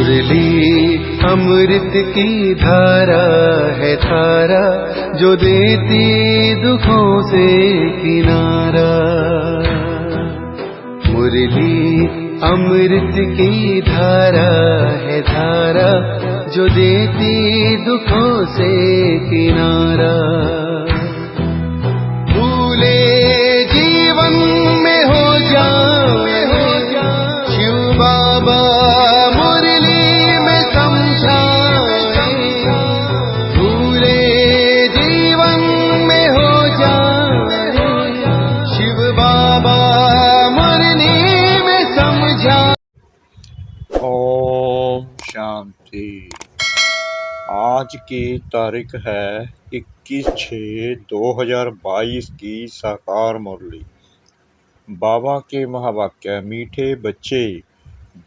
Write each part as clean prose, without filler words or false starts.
मुरली अमृत की धारा है धारा, जो देती दुखों से किनारा। मुरली अमृत की धारा है धारा, जो देती दुखों से किनारा। भूले जीवन में हो जाए शिव बाबा मुरली में समझाए। भूले जीवन में हो जाए शिव बाबा मुरली में समझा। ओम शांति। आज की तारीख है 21/6/2022 की साकार मुरली। बाबा के महावाक्य, मीठे बच्चे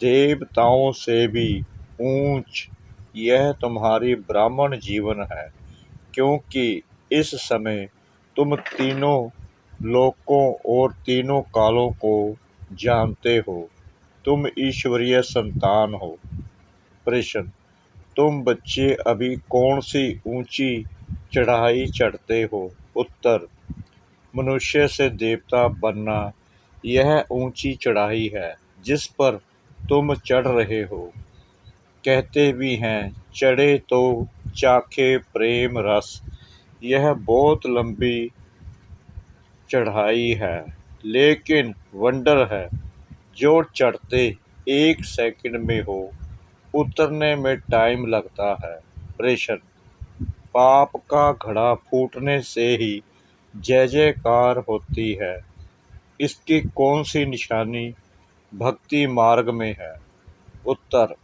देवताओं से भी ऊंच यह तुम्हारी ब्राह्मण जीवन है, क्योंकि इस समय तुम तीनों लोकों और तीनों कालों को जानते हो। तुम ईश्वरीय संतान हो। प्रश्न: तुम बच्चे अभी कौन सी ऊंची चढ़ाई चढ़ते हो? उत्तर: मनुष्य से देवता बनना यह ऊंची चढ़ाई है जिस पर तुम चढ़ रहे हो। कहते भी हैं, चढ़े तो चाखे प्रेम रस। यह बहुत लंबी चढ़ाई है, लेकिन वंडर है जो चढ़ते 1 सेकंड में हो, उतरने में टाइम लगता है। प्रश्न: पाप का घड़ा फूटने से ही जय जयकार होती है, इसकी कौन सी निशानी भक्ति मार्ग में है? उत्तर: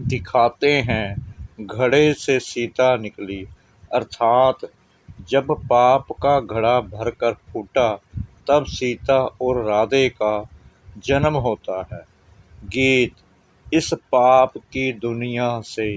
दिखाते हैं घड़े से सीता निकली, अर्थात जब पाप का घड़ा भरकर फूटा तब सीता और राधे का जन्म होता है। गीत: इस पाप की दुनिया से।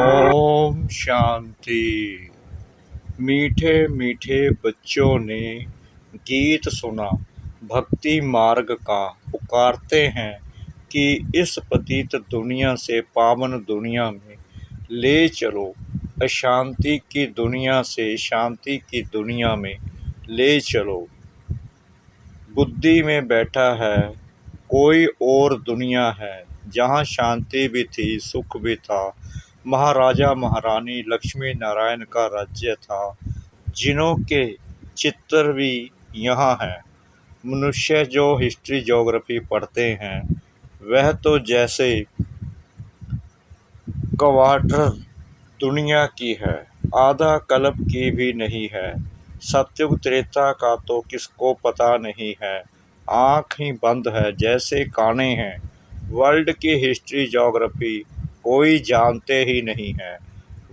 ओम शांति। मीठे मीठे बच्चों ने गीत सुना, भक्ति मार्ग का। पुकारते हैं कि इस पतित दुनिया से पावन दुनिया में ले चलो, अशांति की दुनिया से शांति की दुनिया में ले चलो। बुद्धि में बैठा है कोई और दुनिया है, जहाँ शांति भी थी, सुख भी था। महाराजा महारानी लक्ष्मी नारायण का राज्य था, जिनों के चित्र भी यहाँ हैं। मनुष्य जो हिस्ट्री ज्योग्राफी पढ़ते हैं, वह तो जैसे क्वार्टर दुनिया की है, आधा कल्प की भी नहीं है। सतयुग त्रेता का तो किसको पता नहीं है, आँख ही बंद है जैसे काने हैं। वर्ल्ड की हिस्ट्री ज्योग्राफी कोई जानते ही नहीं है।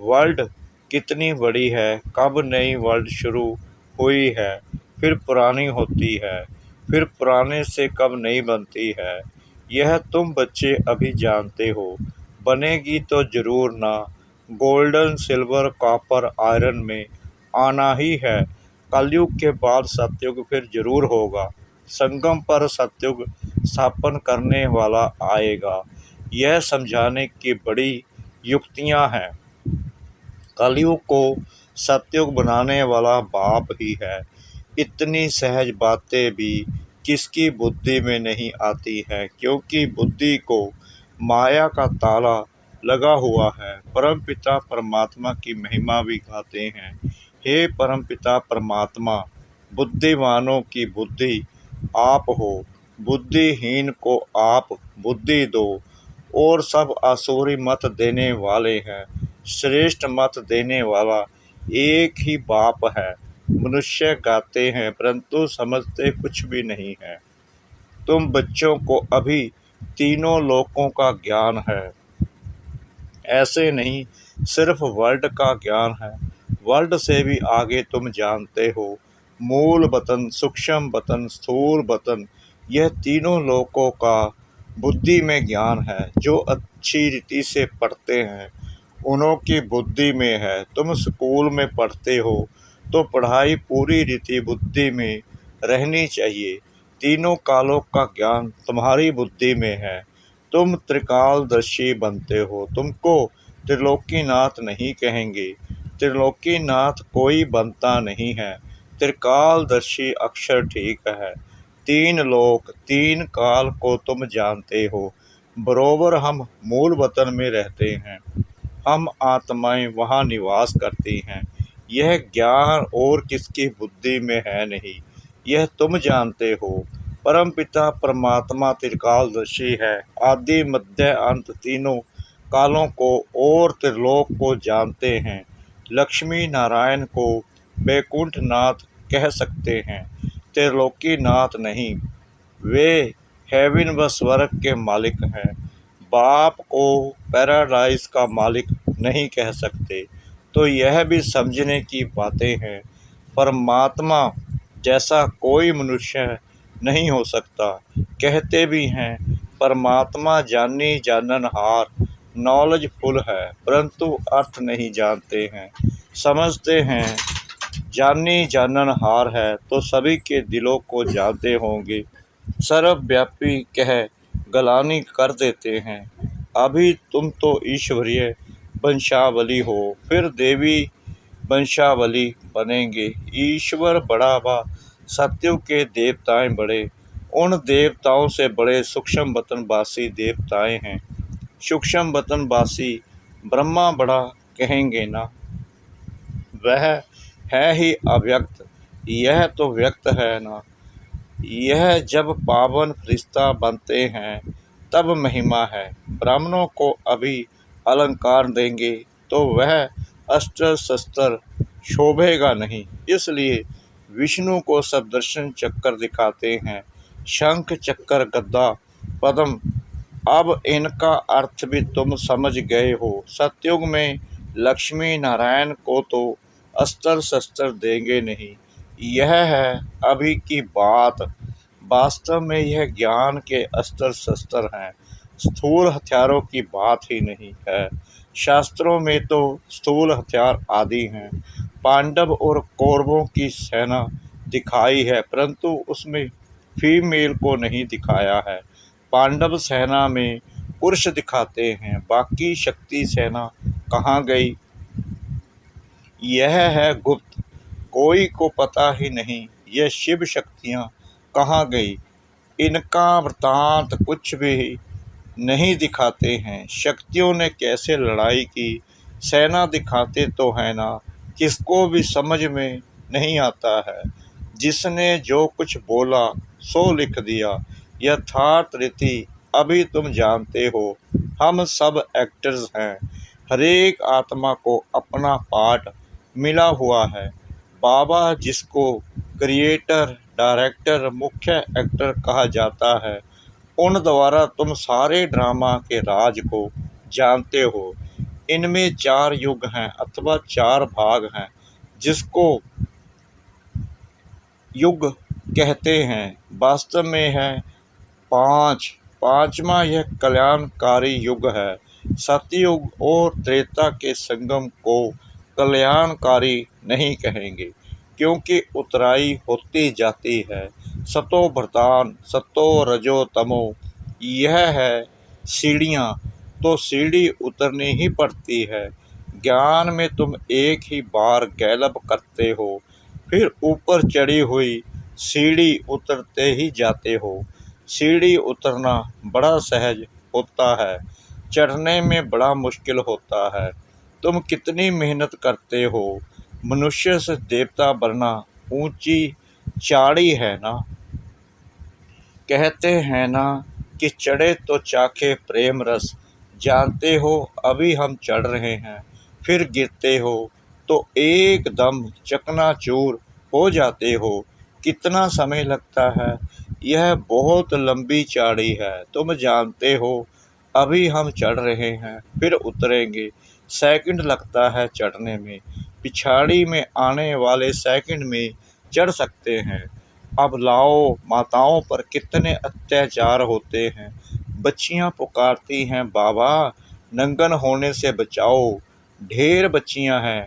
वर्ल्ड कितनी बड़ी है, कब नई वर्ल्ड शुरू हुई है, फिर पुरानी होती है, फिर पुराने से कब नई बनती है, यह तुम बच्चे अभी जानते हो। बनेगी तो जरूर ना, गोल्डन सिल्वर कॉपर आयरन में आना ही है। कलयुग के बाद सतयुग फिर जरूर होगा। संगम पर सतयुग स्थापन करने वाला आएगा। यह समझाने की बड़ी युक्तियां हैं। कलयुग को सतयुग बनाने वाला बाप ही है। इतनी सहज बातें भी किसकी बुद्धि में नहीं आती हैं, क्योंकि बुद्धि को माया का ताला लगा हुआ है। परमपिता परमात्मा की महिमा भी गाते हैं। हे परमपिता परमात्मा, बुद्धिमानों की बुद्धि आप हो, बुद्धिहीन को आप बुद्धि दो। और सब आसुरी मत देने वाले हैं, श्रेष्ठ मत देने वाला एक ही बाप है। मनुष्य गाते हैं परंतु समझते कुछ भी नहीं है। तुम बच्चों को अभी तीनों लोकों का ज्ञान है, ऐसे नहीं सिर्फ वर्ल्ड का ज्ञान है। वर्ल्ड से भी आगे तुम जानते हो। मूल वतन, सूक्ष्म वतन, स्थूल वतन, यह तीनों लोकों का बुद्धि में ज्ञान है। जो अच्छी रीति से पढ़ते हैं उन्हों की बुद्धि में है। तुम स्कूल में पढ़ते हो तो पढ़ाई पूरी रीति बुद्धि में रहनी चाहिए। तीनों कालों का ज्ञान तुम्हारी बुद्धि में है। तुम त्रिकालदर्शी बनते हो। तुमको त्रिलोकीनाथ नहीं कहेंगे। त्रिलोकीनाथ कोई बनता नहीं है। त्रिकालदर्शी अक्षर ठीक है। तीन लोक, तीन काल को तुम जानते हो। बरोबर हम मूल वतन में रहते हैं। हम आत्माएं वहाँ निवास करती हैं। यह ज्ञान और किसकी बुद्धि में है नहीं, यह तुम जानते हो। परमपिता परमात्मा त्रिकालदर्शी है। आदि मध्य अंत तीनों कालों को और त्रिलोक को जानते हैं। लक्ष्मी नारायण को वैकुंठनाथ कह सकते हैं, त्रिलोकीनाथ नहीं। वे हेवन व स्वर्ग के मालिक हैं। बाप को पैराडाइज का मालिक नहीं कह सकते। तो यह भी समझने की बातें हैं। परमात्मा जैसा कोई मनुष्य नहीं हो सकता। कहते भी हैं परमात्मा जानी जाननहार, नॉलेजफुल है, परंतु अर्थ नहीं जानते हैं। समझते हैं जानी जाननहार है तो सभी के दिलों को जानते होंगे। सर्वव्यापी कह गलानी कर देते हैं। अभी तुम तो ईश्वरीय वंशावली हो, फिर देवी वंशावली बनेंगे। ईश्वर बड़ा व सत्युग के देवताएं बड़े। उन देवताओं से बड़े सूक्ष्म वतनवासी देवताएं हैं। सूक्ष्म वतनवासी ब्रह्मा बड़ा कहेंगे ना। वह है ही अव्यक्त, यह तो व्यक्त है ना। यह जब पावन फरिश्ता बनते हैं तब महिमा है। ब्राह्मणों को अभी अलंकार देंगे तो वह अस्त्र शस्त्र शोभेगा नहीं। इसलिए विष्णु को सप्तदर्शन चक्कर दिखाते हैं, शंख चक्र गदा पद्म। अब इनका अर्थ भी तुम समझ गए हो। सतयुग में लक्ष्मी नारायण को तो अस्त्र शस्त्र देंगे नहीं। यह है अभी की बात। वास्तव में यह ज्ञान के अस्त्र शस्त्र हैं, स्थूल हथियारों की बात ही नहीं है। शास्त्रों में तो स्थूल हथियार आदि हैं। पांडव और कौरवों की सेना दिखाई है, परंतु उसमें फीमेल को नहीं दिखाया है। पांडव सेना में पुरुष दिखाते हैं, बाकी शक्ति सेना कहाँ गई? यह है गुप्त, कोई को पता ही नहीं। यह शिव शक्तियाँ कहाँ गई? इनका वृतांत कुछ भी नहीं दिखाते हैं। शक्तियों ने कैसे लड़ाई की, सेना दिखाते तो है ना। किसको भी समझ में नहीं आता है। जिसने जो कुछ बोला सो लिख दिया। यथार्थ रीति अभी तुम जानते हो। हम सब एक्टर्स हैं। हरेक आत्मा को अपना पार्ट मिला हुआ है। बाबा जिसको क्रिएटर, डायरेक्टर, मुख्य एक्टर कहा जाता है, उन द्वारा तुम सारे ड्रामा के राज को जानते हो। इनमें 4 युग हैं अथवा 4 भाग हैं, जिसको युग कहते हैं। वास्तव में है 5। पांचवा यह कल्याणकारी युग है। सतयुग और त्रेता के संगम को कल्याणकारी नहीं कहेंगे, क्योंकि उतराई होती जाती है। सतो प्रधान, सतो रजो तमो, यह है सीढ़ियाँ, तो सीढ़ी उतरनी ही पड़ती है। ज्ञान में तुम एक ही बार गैलब करते हो, फिर ऊपर चढ़ी हुई सीढ़ी उतरते ही जाते हो। सीढ़ी उतरना बड़ा सहज होता है, चढ़ने में बड़ा मुश्किल होता है। तुम कितनी मेहनत करते हो। मनुष्य से देवता बनना ऊंची चाड़ी है ना। कहते हैं ना कि चढ़े तो चाखे प्रेम रस। जानते हो अभी हम चढ़ रहे हैं, फिर गिरते हो तो एकदम चकनाचूर हो जाते हो। कितना समय लगता है। यह बहुत लंबी चाड़ी है। तुम जानते हो अभी हम चढ़ रहे हैं, फिर उतरेंगे। सेकंड लगता है चढ़ने में, पिछाड़ी में आने वाले सेकंड में चढ़ सकते हैं। अब लाओ माताओं पर कितने अत्याचार होते हैं। बच्चियां पुकारती हैं बाबा नंगन होने से बचाओ, ढेर बच्चियां हैं।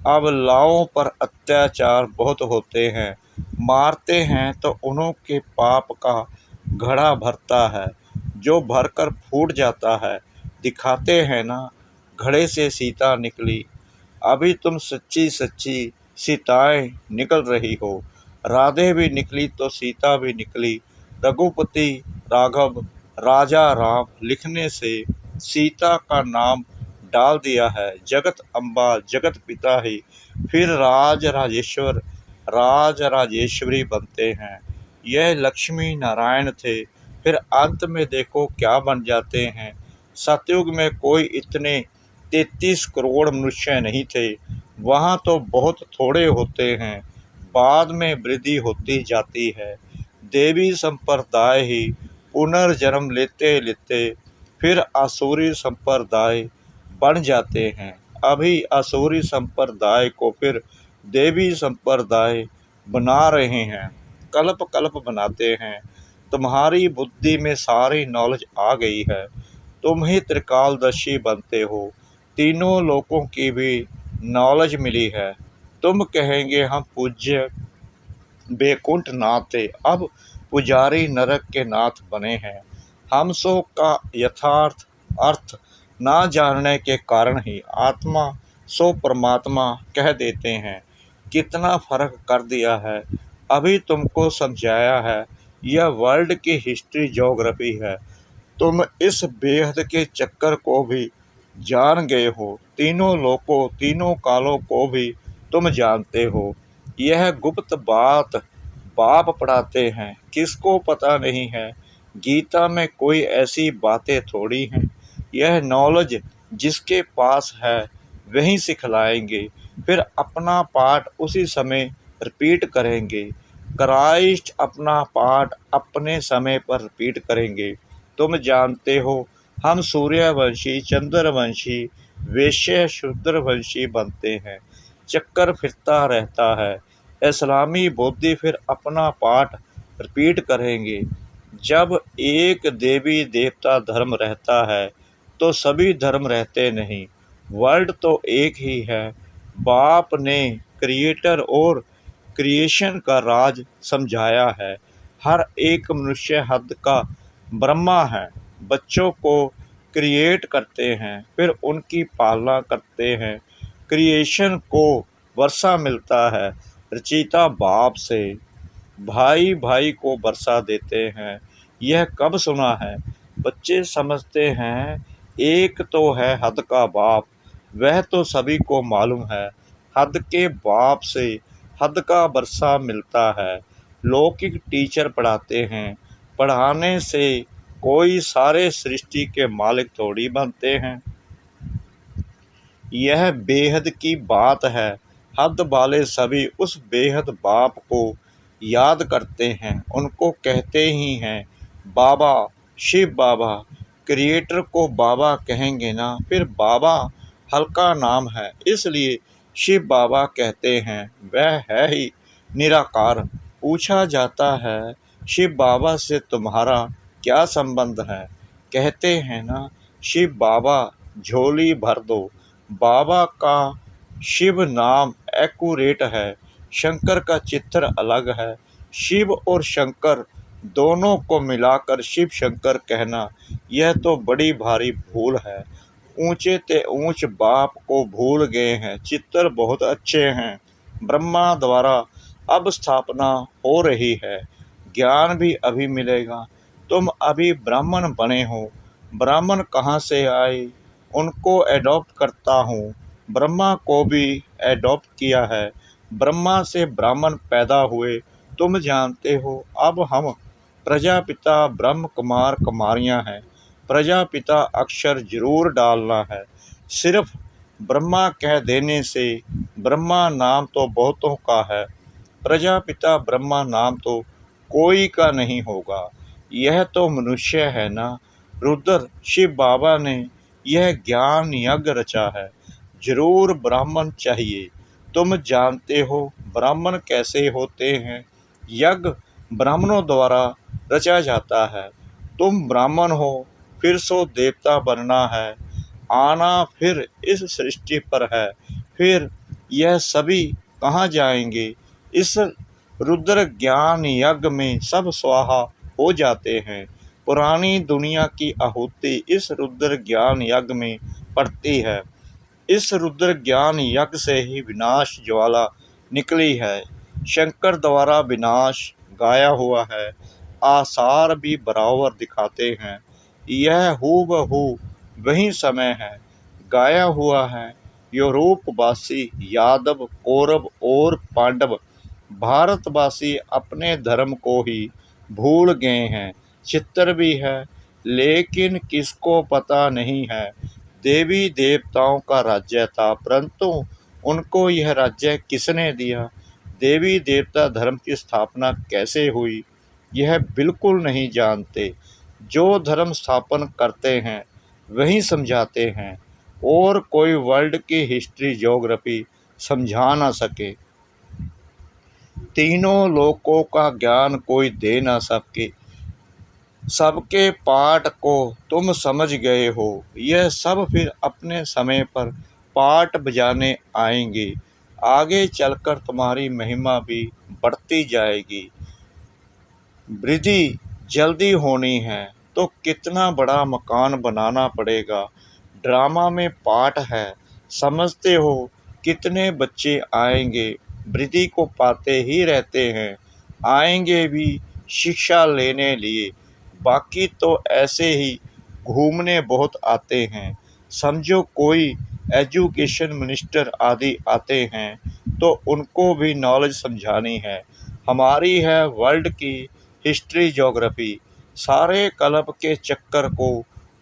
अब लाओं पर अत्याचार बहुत होते हैं, मारते हैं तो उन्हों के पाप का घड़ा भरता है, जो भरकर फूट जाता है। दिखाते हैं ना घड़े से सीता निकली, अभी तुम सच्ची सच्ची सीताएं निकल रही हो। राधे भी निकली तो सीता भी निकली। रघुपति राघव राजा राम लिखने से सीता का नाम डाल दिया है। जगत अम्बा जगत पिता ही फिर राज राजेश्वर राज राजेश्वरी बनते हैं। यह लक्ष्मी नारायण थे, फिर अंत में देखो क्या बन जाते हैं। सतयुग में कोई इतने 33 करोड़ मनुष्य नहीं थे, वहाँ तो बहुत थोड़े होते हैं, बाद में वृद्धि होती जाती है। देवी संप्रदाय ही पुनर्जन्म लेते लेते फिर आसुरी संप्रदाय बन जाते हैं। अभी आसुरी संप्रदाय को फिर देवी संप्रदाय बना रहे हैं, कल्प कल्प बनाते हैं। तुम्हारी बुद्धि में सारी नॉलेज आ गई है, तुम ही त्रिकालदर्शी बनते हो। तीनों लोकों की भी नॉलेज मिली है। तुम कहेंगे हम पूज्य बैकुंठ नाथ थे, अब पुजारी नरक के नाथ बने हैं। हम सो का यथार्थ अर्थ ना जानने के कारण ही आत्मा सो परमात्मा कह देते हैं। कितना फर्क कर दिया है, अभी तुमको समझाया है। यह वर्ल्ड की हिस्ट्री ज्योग्राफी है। तुम इस बेहद के चक्कर को भी जान गए हो, तीनों लोकों तीनों कालों को भी तुम जानते हो। यह गुप्त बात बाप पढ़ाते हैं, किसको पता नहीं है। गीता में कोई ऐसी बातें थोड़ी हैं। यह नॉलेज जिसके पास है वही सिखलाएंगे, फिर अपना पाठ उसी समय रिपीट करेंगे। क्राइस्ट अपना पाठ अपने समय पर रिपीट करेंगे। तुम जानते हो हम सूर्यवंशी चंद्रवंशी वैश्य शूद्रवंशी बनते हैं, चक्कर फिरता रहता है। इस्लामी बौद्धि फिर अपना पाठ रिपीट करेंगे। जब एक देवी देवता धर्म रहता है तो सभी धर्म रहते नहीं। वर्ल्ड तो एक ही है। बाप ने क्रिएटर और क्रिएशन का राज समझाया है। हर एक मनुष्य हद का ब्रह्मा है। बच्चों को क्रिएट करते हैं, फिर उनकी पालना करते हैं। क्रिएशन को वर्षा मिलता है रचिता बाप से, भाई भाई को वर्षा देते हैं। यह कब सुना है? बच्चे समझते हैं एक तो है हद का बाप, वह तो सभी को मालूम है। हद के बाप से हद का वर्षा मिलता है। लौकिक टीचर पढ़ाते हैं, पढ़ाने से कोई सारे सृष्टि के मालिक थोड़ी बनते हैं। यह बेहद की बात है। हद वाले सभी उस बेहद बाप को याद करते हैं, उनको कहते ही हैं बाबा, शिव बाबा। क्रिएटर को बाबा कहेंगे ना, फिर बाबा हल्का नाम है इसलिए शिव बाबा कहते हैं। वह है ही निराकार। पूछा जाता है शिव बाबा से तुम्हारा क्या संबंध है? कहते हैं ना शिव बाबा झोली भर दो। बाबा का शिव नाम एक्यूरेट है, शंकर का चित्र अलग है। शिव और शंकर दोनों को मिलाकर शिव शंकर कहना, यह तो बड़ी भारी भूल है। ऊंचे ते ऊंच बाप को भूल गए हैं। चित्र बहुत अच्छे हैं। ब्रह्मा द्वारा अब स्थापना हो रही है। ज्ञान भी अभी मिलेगा। तुम अभी ब्राह्मण बने हो। ब्राह्मण कहाँ से आए? उनको एडॉप्ट करता हूँ। ब्रह्मा को भी एडॉप्ट किया है। ब्रह्मा से ब्राह्मण पैदा हुए, तुम जानते हो। अब हम प्रजापिता ब्रह्म कुमार कुमारियाँ हैं। प्रजापिता अक्षर जरूर डालना है। सिर्फ ब्रह्मा कह देने से ब्रह्मा नाम तो बहुतों का है, प्रजापिता ब्रह्मा नाम तो कोई का नहीं होगा। यह तो मनुष्य है ना। रुद्र शिव बाबा ने यह ज्ञान यज्ञ रचा है। जरूर ब्राह्मण चाहिए। तुम जानते हो ब्राह्मण कैसे होते हैं? यज्ञ ब्राह्मणों द्वारा रचा जाता है। तुम ब्राह्मण हो, फिर सो देवता बनना है। आना फिर इस सृष्टि पर है। फिर यह सभी कहाँ जाएंगे? इस रुद्र ज्ञान यज्ञ में सब स्वाहा हो जाते हैं। पुरानी दुनिया की आहुति इस रुद्र ज्ञान यज्ञ में पड़ती है। इस रुद्र ज्ञान यज्ञ से ही विनाश ज्वाला निकली है। शंकर द्वारा विनाश गाया हुआ है। आसार भी बराबर दिखाते हैं। यह हूबहू वही समय है। गाया हुआ है। यूरोपवासी, यादव, कौरव और पांडव, भारतवासी अपने धर्म को ही भूल गए हैं। चित्र भी है, लेकिन किसको पता नहीं है। देवी देवताओं का राज्य था, परंतु उनको यह राज्य किसने दिया? देवी देवता धर्म की स्थापना कैसे हुई, यह बिल्कुल नहीं जानते। जो धर्म स्थापन करते हैं वही समझाते हैं, और कोई वर्ल्ड की हिस्ट्री ज्योग्राफी समझा ना सके। तीनों लोकों का ज्ञान कोई दे ना सके। सबके पाठ को तुम समझ गए हो। यह सब फिर अपने समय पर पाठ बजाने आएंगे। आगे चलकर तुम्हारी महिमा भी बढ़ती जाएगी। वृद्धि जल्दी होनी है तो कितना बड़ा मकान बनाना पड़ेगा। ड्रामा में पाठ है, समझते हो कितने बच्चे आएंगे। वृद्धि को पाते ही रहते हैं, आएंगे भी शिक्षा लेने लिए। बाकी तो ऐसे ही घूमने बहुत आते हैं। समझो कोई एजुकेशन मिनिस्टर आदि आते हैं तो उनको भी नॉलेज समझानी है। हमारी है वर्ल्ड की हिस्ट्री ज्योग्राफी। सारे कल्प के चक्कर को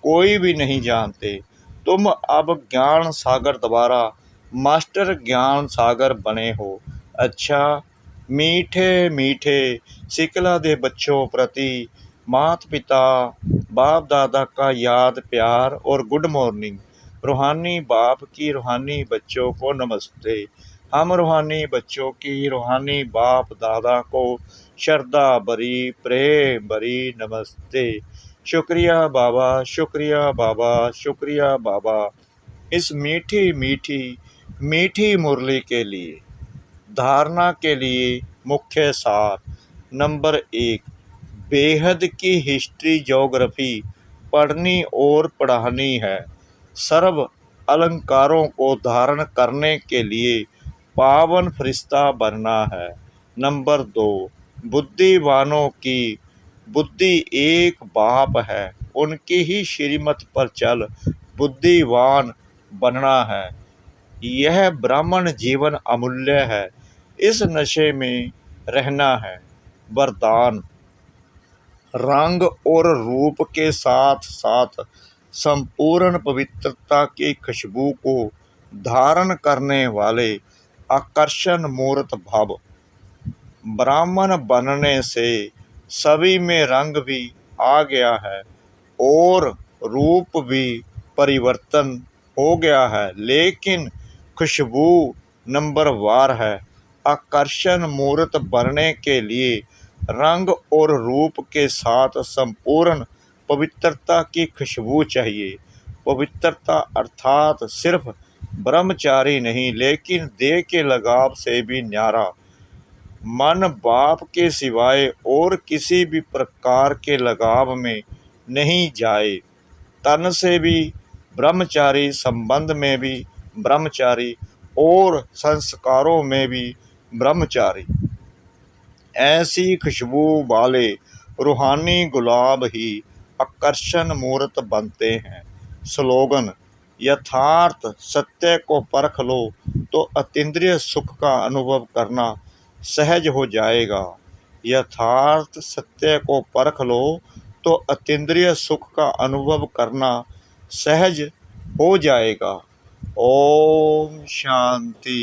कोई भी नहीं जानते। तुम अब ज्ञान सागर द्वारा मास्टर ज्ञान सागर बने हो। अच्छा, मीठे मीठे सिकला दे बच्चों प्रति माता पिता बाप दादा का याद प्यार और गुड मॉर्निंग। रूहानी बाप की रूहानी बच्चों को नमस्ते। हम रूहानी बच्चों की रूहानी बाप दादा को श्रद्धा भरी प्रेम भरी नमस्ते। शुक्रिया बाबा, शुक्रिया बाबा, शुक्रिया बाबा, इस मीठी मीठी मीठी मुरली के लिए। धारणा के लिए मुख्य सार। नंबर 1, बेहद की हिस्ट्री ज्योग्राफी पढ़नी और पढ़ानी है। सर्व अलंकारों को धारण करने के लिए पावन फरिश्ता बनना है। नंबर 2, बुद्धिवानों की बुद्धि एक बाप है, उनकी ही श्रीमत पर चल बुद्धिवान बनना है। यह ब्राह्मण जीवन अमूल्य है, इस नशे में रहना है। वरदान, रंग और रूप के साथ साथ संपूर्ण पवित्रता की खुशबू को धारण करने वाले आकर्षण मूर्त भाव। ब्राह्मण बनने से सभी में रंग भी आ गया है और रूप भी परिवर्तन हो गया है, लेकिन खुशबू नंबर वार है। आकर्षण मूर्त बनने के लिए रंग और रूप के साथ संपूर्ण पवित्रता की खुशबू चाहिए। पवित्रता अर्थात सिर्फ ब्रह्मचारी नहीं, लेकिन देह के लगाव से भी न्यारा। मन बाप के सिवाय और किसी भी प्रकार के लगाव में नहीं जाए। तन से भी ब्रह्मचारी, संबंध में भी ब्रह्मचारी और संस्कारों में भी ब्रह्मचारी। ऐसी खुशबू वाले रूहानी गुलाब ही आकर्षण मूर्त बनते हैं। स्लोगन, यथार्थ सत्य को परख लो तो अतीन्द्रिय सुख का अनुभव करना सहज हो जाएगा। यथार्थ सत्य को परख लो तो अतीन्द्रिय सुख का अनुभव करना सहज हो जाएगा। ओम शांति।